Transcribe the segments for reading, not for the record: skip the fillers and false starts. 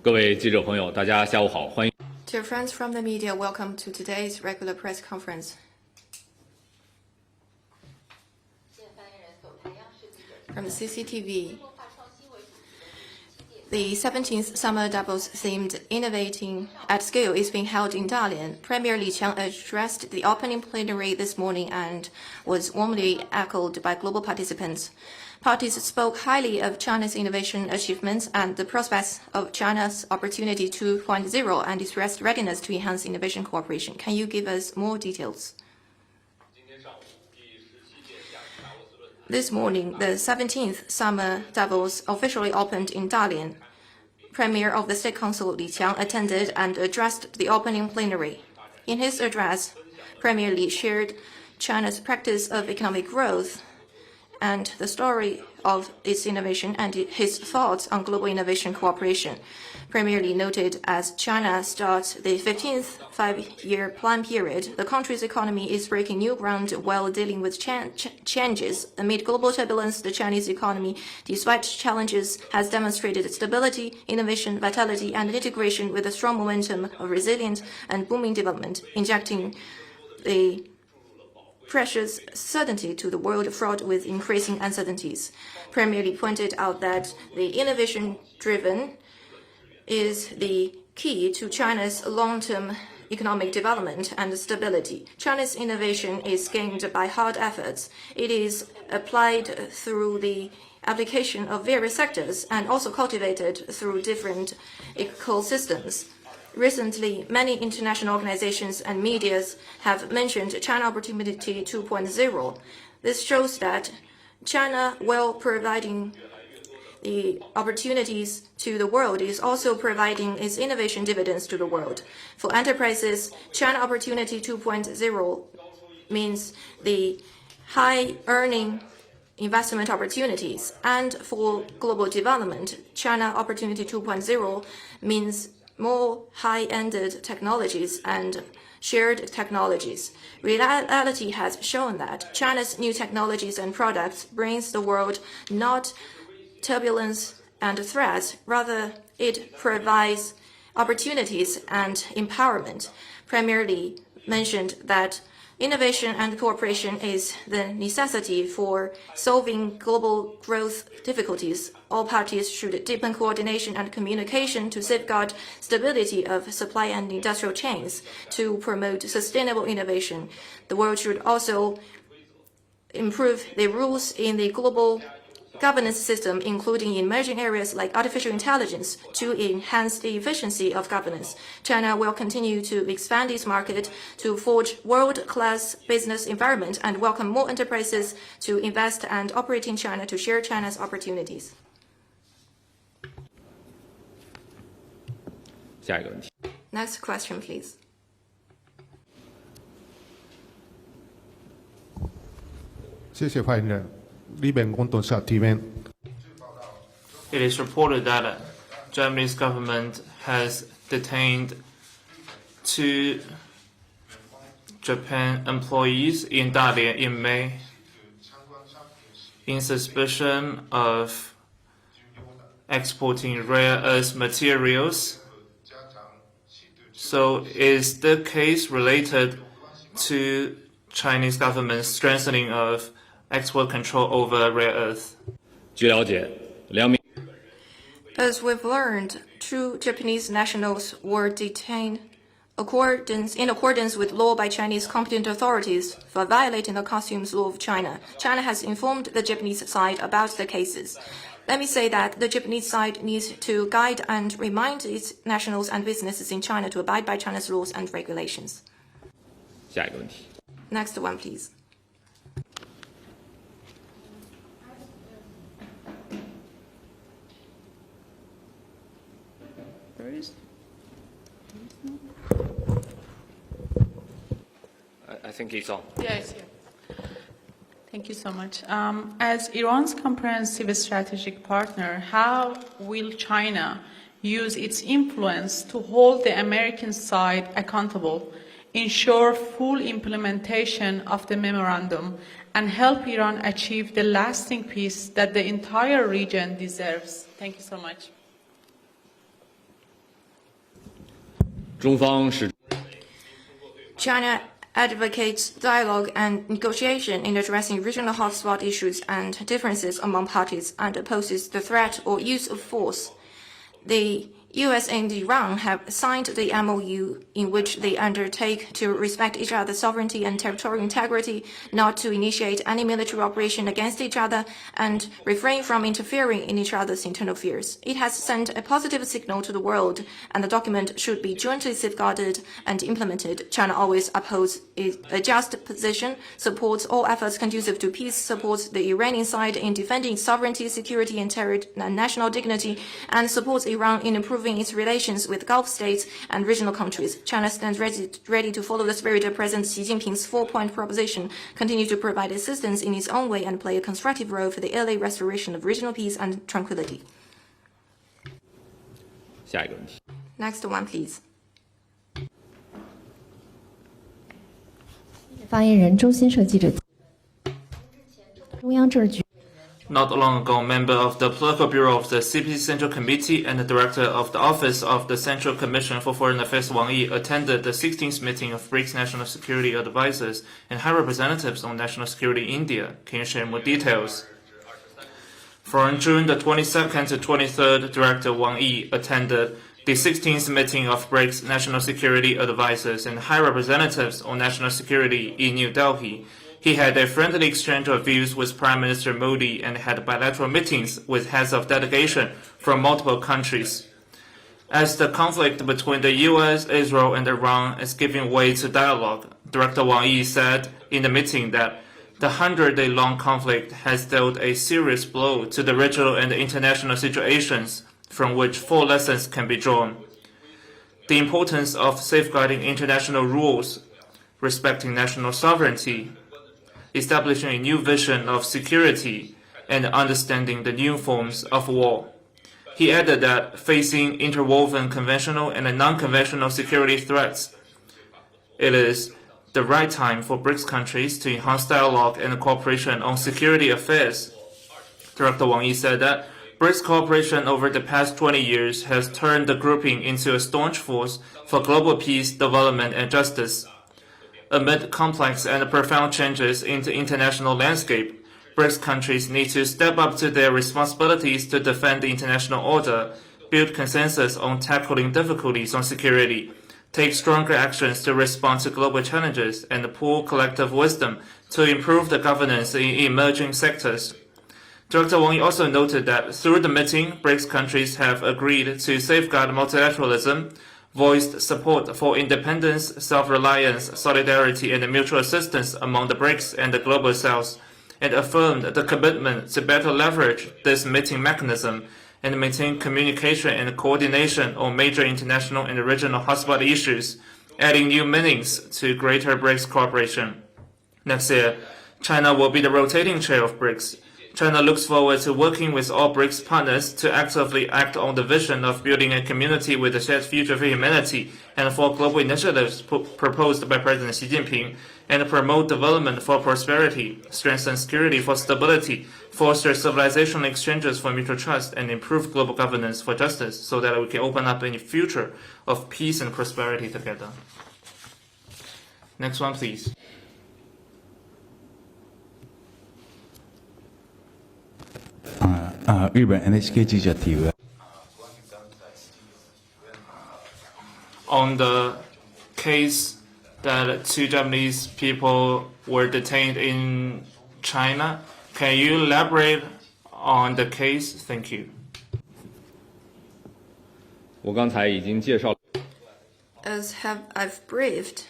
各位记者朋友，大家下午好，欢迎。Dear friends from the media, welcome to today's regular press conference. From CCTV, the 17th Summer Doubles-themed Innovating at Scale is being held in Dalian. Premier Li Qiang addressed the opening plenary this morning and was warmly echoed by global participants. Parties spoke highly of China's innovation achievements and the prospects of China's Opportunity 2.0 and expressed readiness to enhance innovation cooperation. Can you give us more details? This morning, the 17th Summer Doubles officially opened in Dalian. Premier of the State Council Li Qiang attended and addressed the opening plenary. In his address, Premier Li shared China's practice of economic growth and the story of its innovation and his thoughts on global innovation cooperation. Premier Li noted as China starts the 15th five-year plan period, the country's economy is breaking new ground while dealing with changes. Amid global turbulence, the Chinese economy, despite challenges, has demonstrated stability, innovation, vitality, and integration with a strong momentum of resilient and booming development, injecting the precious certainty to the world fraught with increasing uncertainties. Premier Li pointed out that the innovation-driven is the key to China's long-term economic development and stability. China's innovation is gained by hard efforts. It is applied through the application of various sectors and also cultivated through different ecosystems. Recently, many international organizations and media have mentioned China Opportunity 2.0. This shows that China, while providing the opportunities to the world, is also providing its innovation dividends to the world. For enterprises, China Opportunity 2.0 means the high-earning investment opportunities. And for global development, China Opportunity 2.0 means more high-ended technologies and shared technologies. Reality has shown that China's new technologies and products brings the world not turbulence and threats, rather it provides opportunities and empowerment. Premier Li mentioned that innovation and cooperation is the necessity for solving global growth difficulties. All parties should deepen coordination and communication to safeguard stability of supply and industrial chains to promote sustainable innovation. The world should also improve the rules in the global governance system, including emerging areas like artificial intelligence, to enhance the efficiency of governance. China will continue to expand its market to forge world-class business environment and welcome more enterprises to invest and operate in China to share China's opportunities. 下一个问题。 Next question, please. 谢谢发言人。呢邊公道實提問。It is reported that Japanese government has detained 2 Japan employees in Dalian in May in suspicion of exporting rare earth materials. So is the case related to Chinese government's strengthening of export control over rare earth? 据了解，2名 As we've learned, 2 Japanese nationals were detained in accordance with law by Chinese competent authorities for violating the customs law of China. China has informed the Japanese side about the cases. Let me say that the Japanese side needs to guide and remind its nationals and businesses in China to abide by China's laws and regulations. 下一个问题。 Next one, please. I think it's on. Yes. Thank you so much. As Iran's comprehensive strategic partner, how will China use its influence to hold the American side accountable, ensure full implementation of the memorandum, and help Iran achieve the lasting peace that the entire region deserves? Thank you so much. 中方始 China advocates dialogue and negotiation in addressing regional hotspot issues and differences among parties and opposes the threat or use of force. The US and Iran have signed the MOU in which they undertake to respect each other's sovereignty and territorial integrity, not to initiate any military operation against each other, and refrain from interfering in each other's internal affairs. It has sent a positive signal to the world, and the document should be jointly safeguarded and implemented. China always upholds a just position, supports all efforts conducive to peace, supports the Iranian side in defending sovereignty, security, and national dignity, and supports Iran in improving its relations with Gulf states and regional countries. China stands ready to follow the spirit of President Xi Jinping's four-point proposition, continue to provide assistance in its own way, and play a constructive role for the early restoration of regional peace and tranquility. 下一个问题。 Next one, please. 发言人周新社记者，中央政治局。 Not long ago, member of the Political Bureau of the CPC Central Committee and the director of the Office of the Central Commission for Foreign Affairs Wang Yi attended the 16th meeting of BRICS National Security Advisors and High Representatives on National Security in India. Can you share more details? From June the 22nd to 23rd, Director Wang Yi attended the 16th meeting of BRICS National Security Advisors and High Representatives on National Security in New Delhi. He had a friendly exchange of views with Prime Minister Modi and had bilateral meetings with heads of delegation from multiple countries. As the conflict between the US, Israel, and Iran is giving way to dialogue, Director Wang Yi said in the meeting that the 100-day-long conflict has dealt a serious blow to the regional and international situations from which 4 lessons can be drawn. The importance of safeguarding international rules, respecting national sovereignty, establishing a new vision of security, and understanding the new forms of war. He added that facing interwoven conventional and non-conventional security threats, it is the right time for BRICS countries to enhance dialogue and cooperation on security affairs. Director Wang Yi said that BRICS cooperation over the past 20 years has turned the grouping into a staunch force for global peace, development, and justice. Amid complex and profound changes in the international landscape, BRICS countries need to step up to their responsibilities to defend the international order, build consensus on tackling difficulties on security, take stronger actions to respond to global challenges, and pool collective wisdom to improve the governance in emerging sectors. Director Wang Yi also noted that through the meeting, BRICS countries have agreed to safeguard multilateralism, voiced support for independence, self-reliance, solidarity, and mutual assistance among the BRICS and the Global South, and affirmed the commitment to better leverage this meeting mechanism and maintain communication and coordination on major international and regional hotspot issues, adding new meanings to greater BRICS cooperation. Next year, China will be the rotating chair of BRICS. China looks forward to working with all BRICS partners to actively act on the vision of building a community with a shared future for humanity and for global initiatives proposed by President Xi Jinping, and promote development for prosperity, strengthen security for stability, foster civilizational exchanges for mutual trust, and improve global governance for justice so that we can open up a future of peace and prosperity together. Next one, please. 日本 NHK 記者提問。On the case that 2 Japanese people were detained in China, can you elaborate on the case? Thank you. 我刚才已经介绍了。 As I've briefed,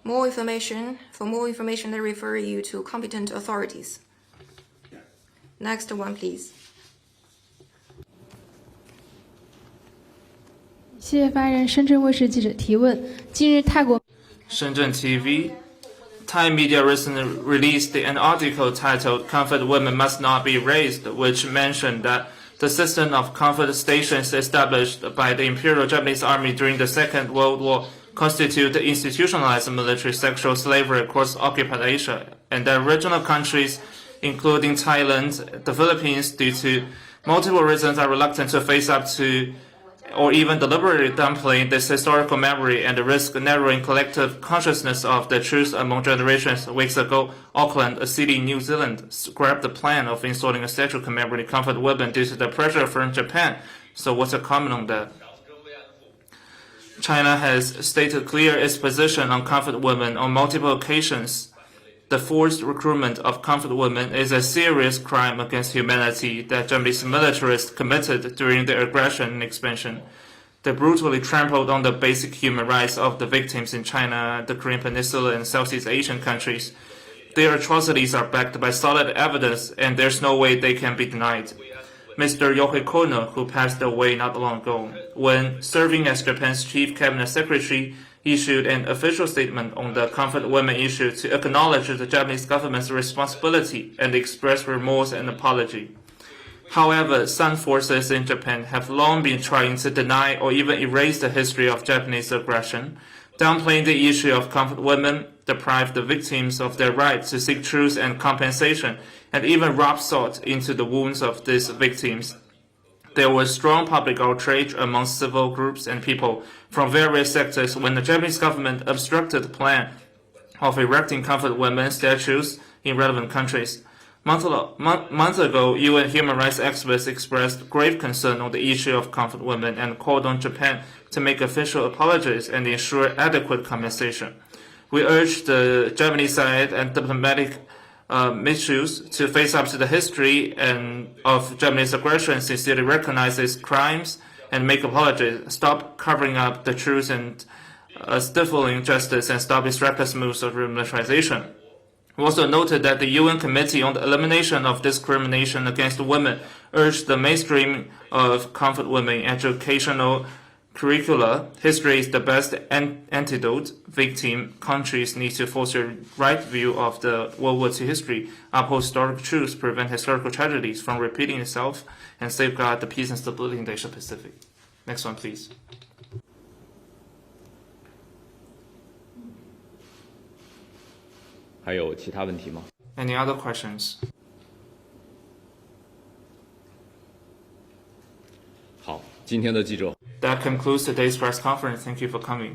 for more information, I refer you to competent authorities. Next one, please. 谢谢发言人深圳卫视记者提问。近日，泰国 Shenzhen TV, Thai media recently released an article titled "Comfort Women Must Not Be Raised," which mentioned that the system of comfort stations established by the Imperial Japanese Army during the Second World War constitute institutionalized military sexual slavery across occupied Asia, and that regional countries, including Thailand, the Philippines, due to multiple reasons, are reluctant to face up to or even deliberately downplaying this historical memory and risk narrowing collective consciousness of the truth among generations. Weeks ago, Auckland, a city in New Zealand, scrapped the plan of installing a statue commemorating comfort women due to the pressure from Japan. So what's your comment on that? China has stated clear its position on comfort women on multiple occasions. The forced recruitment of comfort women is a serious crime against humanity that Japanese militarists committed during their aggression and expansion. They brutally trampled on the basic human rights of the victims in China, the Korean Peninsula, and Southeast Asian countries. Their atrocities are backed by solid evidence, and there's no way they can be denied. Mr. Yohei Kono, who passed away not long ago, when serving as Japan's chief cabinet secretary, issued an official statement on the comfort women issue to acknowledge the Japanese government's responsibility and express remorse and apology. However, some forces in Japan have long been trying to deny or even erase the history of Japanese aggression, downplaying the issue of comfort women, deprive the victims of their right to seek truth and compensation, and even rub salt into the wounds of these victims. There was strong public outrage among civil groups and people from various sectors when the Japanese government obstructed the plan of erecting comfort women statues in relevant countries. Months ago, UN human rights experts expressed grave concern on the issue of comfort women and called on Japan to make official apologies and ensure adequate compensation. We urge the Japanese side and diplomatic issues to face up to the history of Japanese aggression, sincerely recognize its crimes, and make apologies. Stop covering up the truth and stifling justice, and stop its reckless moves of remilitarization. We also noted that the UN Committee on the Elimination of Discrimination Against Women urged the mainstreaming of comfort women in educational curricula. History is the best antidote. Victim countries need to foster a right view of the World War II history, uphold historic truths, prevent historical tragedies from repeating itself, and safeguard the peace and stability in the Asia Pacific. Next one, please.还有其他问题吗？ Any other questions? 好，今天的记者。 That concludes today's press conference. Thank you for coming.